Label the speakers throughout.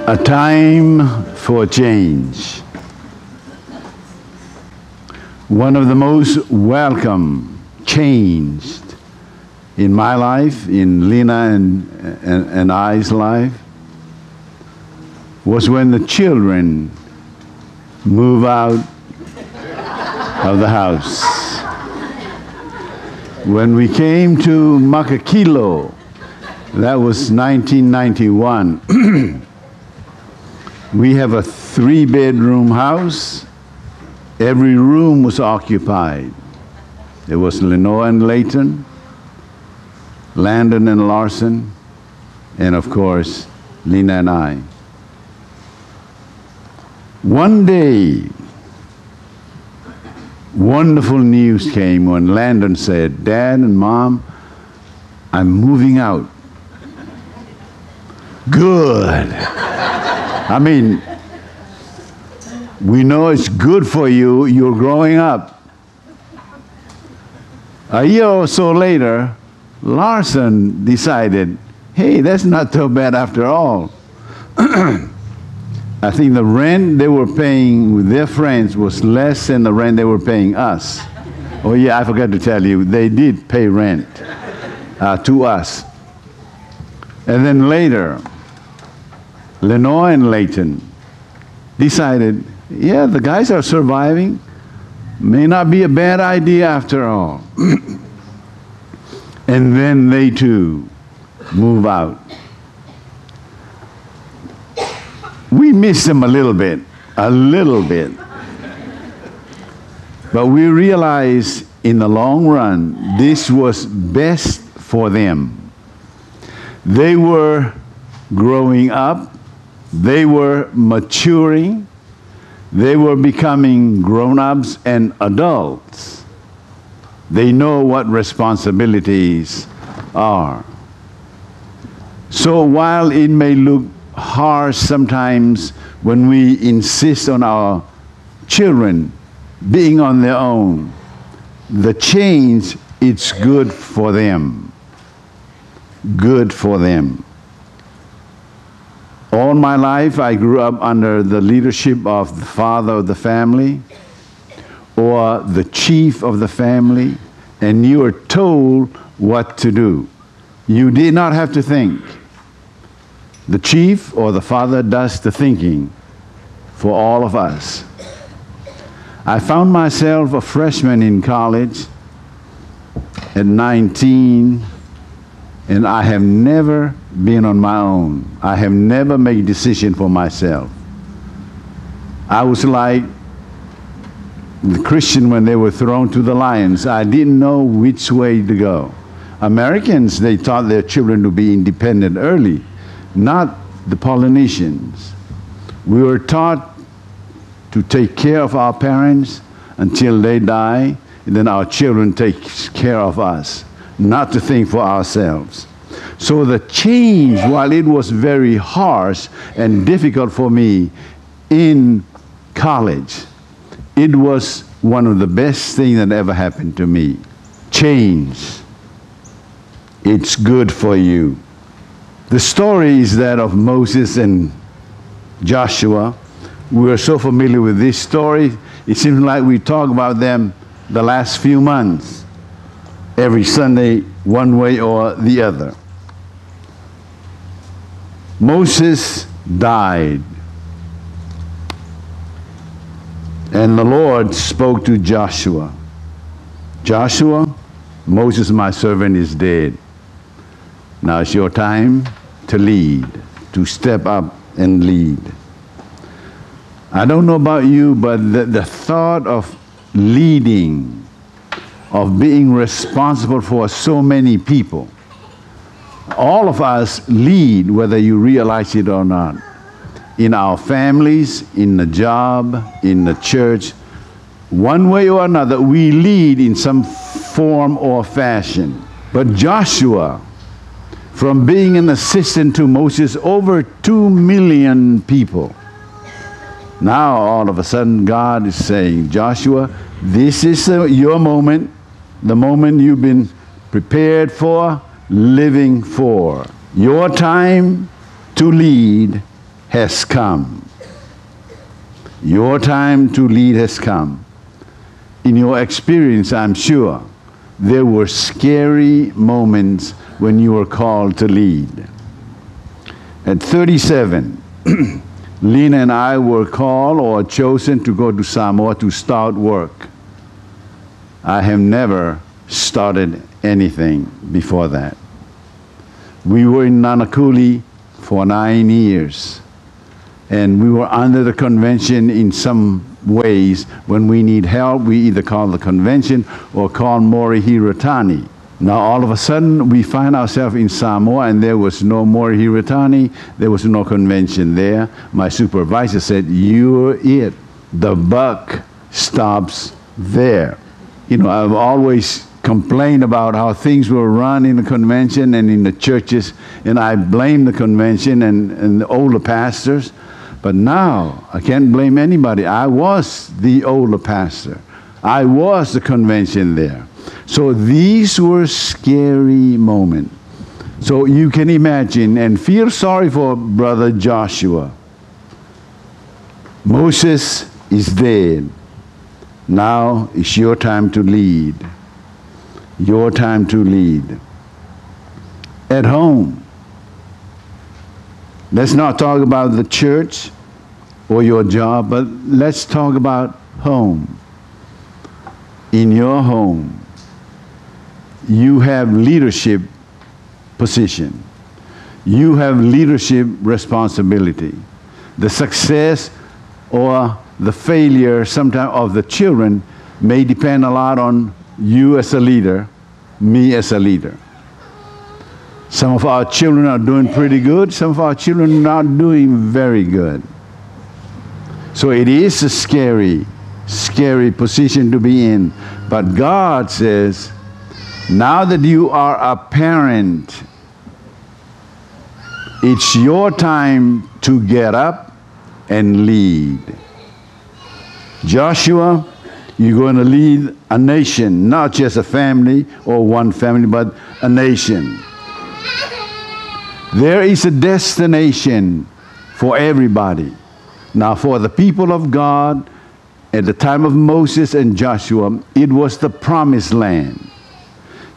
Speaker 1: A time for change. One of the most welcome changed in my life, in Lena and I's life, was when the children move out of the house. When we came to Makakilo, that was 1991. We have a 3-bedroom house. Every room was occupied. There was Lenore and Layton, Landon and Larson, and of course, Lena and I. One day, wonderful news came when Landon said, "Dad and Mom, I'm moving out." Good. I mean, we know it's good for you. You're growing up. A year or so later, Larson decided, hey, that's not so bad after all. I think the rent they were paying with their friends was less than the rent they were paying us. Oh yeah, I forgot to tell you, they did pay rent to us. And then later, Lenore and Layton decided, yeah, the guys are surviving. May not be a bad idea after all. And then they too move out. We miss them a little bit. But we realized in the long run, this was best for them. They were growing up. They were maturing. They were becoming grown-ups and adults. They know what responsibilities are. So while it may look harsh sometimes when we insist on our children being on their own, the change, it's good for them. Good for them. All my life, I grew up under the leadership of the father of the family or the chief of the family, and you were told what to do. You did not have to think. The chief or the father does the thinking for all of us. I found myself a freshman in college at 19, and I have never been on my own. I have never made a decision for myself. I was like the Christian when they were thrown to the lions. I didn't know which way to go. Americans, they taught their children to be independent early, not the Polynesians. We were taught to take care of our parents until they die, and then our children take care of us, not to think for ourselves. So the change, while it was very harsh and difficult for me in college, it was one of the best things that ever happened to me. Change. It's good for you. The story is that of Moses and Joshua. We are so familiar with this story. It seems like we talk about them the last few months, every Sunday, one way or the other. Moses died, and the Lord spoke to Joshua. Joshua, Moses, my servant, is dead. Now it's your time to lead, to step up and lead. I don't know about you, but the thought of leading, of being responsible for so many people, all of us lead, whether you realize it or not. In our families, in the job, in the church, one way or another, we lead in some form or fashion. But Joshua, from being an assistant to Moses, over 2 million people, now all of a sudden God is saying, Joshua, this is your moment, the moment you've been prepared for, living for. Your time to lead has come. Your time to lead has come. In your experience, I'm sure, there were scary moments when you were called to lead. At 37, Lena and I were called or chosen to go to Samoa to start work. I have never started anything before that. We were in Nanakuli for 9 years, and we were under the convention in some ways. When we need help, we either call the convention or call Mori Hiratani. Now all of a sudden we find ourselves in Samoa, and there was no Mori Hiratani, there was no convention there. My supervisor said, "You're it. The buck stops there." You know, I've always complained about how things were run in the convention and in the churches, and I blame the convention and the older pastors. But now, I can't blame anybody. I was the older pastor. I was the convention there. So these were scary moments. So you can imagine and feel sorry for Brother Joshua. Moses is dead. Now it's your time to lead. Your time to lead. At home, let's not talk about the church or your job, but let's talk about home. In your home, you have leadership position. You have leadership responsibility. The success or the failure sometimes of the children may depend a lot on you as a leader, me as a leader. Some of our children are doing pretty good. Some of our children are not doing very good. So it is a scary, scary position to be in. But God says, now that you are a parent, it's your time to get up and lead. Joshua, you're going to lead a nation, not just a family or one family, but a nation. There is a destination for everybody. Now, for the people of God, at the time of Moses and Joshua, it was the promised land.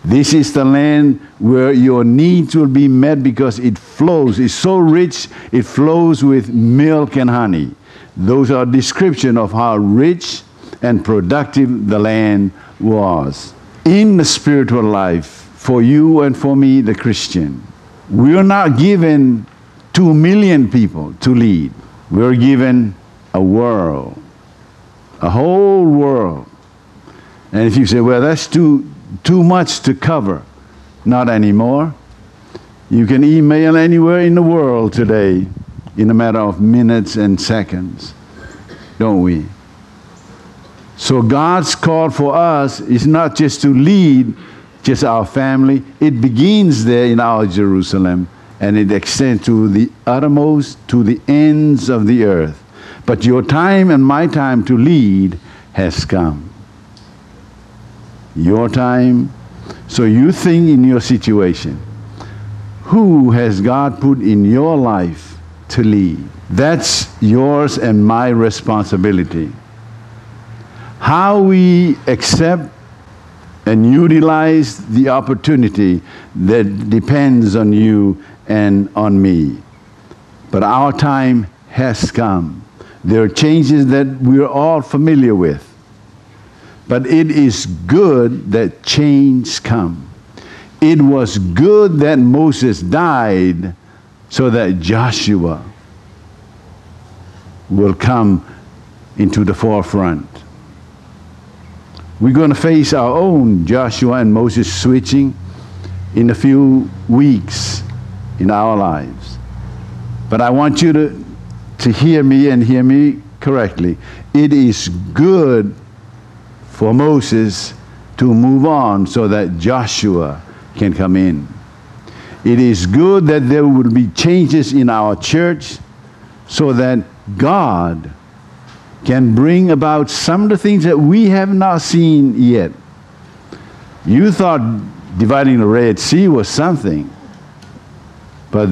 Speaker 1: This is the land where your needs will be met because it flows. It's so rich, it flows with milk and honey. Those are descriptions of how rich and productive the land was. In the spiritual life, for you and for me, the Christian, we are not given 2 million people to lead. We're given a world, a whole world. And if you say, well, that's too much to cover, not anymore. You can email anywhere in the world today in a matter of minutes and seconds, don't we? So God's call for us is not just to lead just our family. It begins there in our Jerusalem, and it extends to the uttermost, to the ends of the earth. But your time and my time to lead has come. Your time. So you think in your situation, who has God put in your life to lead? That's yours and my responsibility. How we accept and utilize the opportunity that depends on you and on me. But our time has come. There are changes that we're all familiar with. But it is good that change come. It was good that Moses died so that Joshua will come into the forefront. We're going to face our own Joshua and Moses switching in a few weeks in our lives. But I want you to hear me and hear me correctly. It is good for Moses to move on so that Joshua can come in. It is good that there will be changes in our church so that God can bring about some of the things that we have not seen yet. You thought dividing the Red Sea was something, but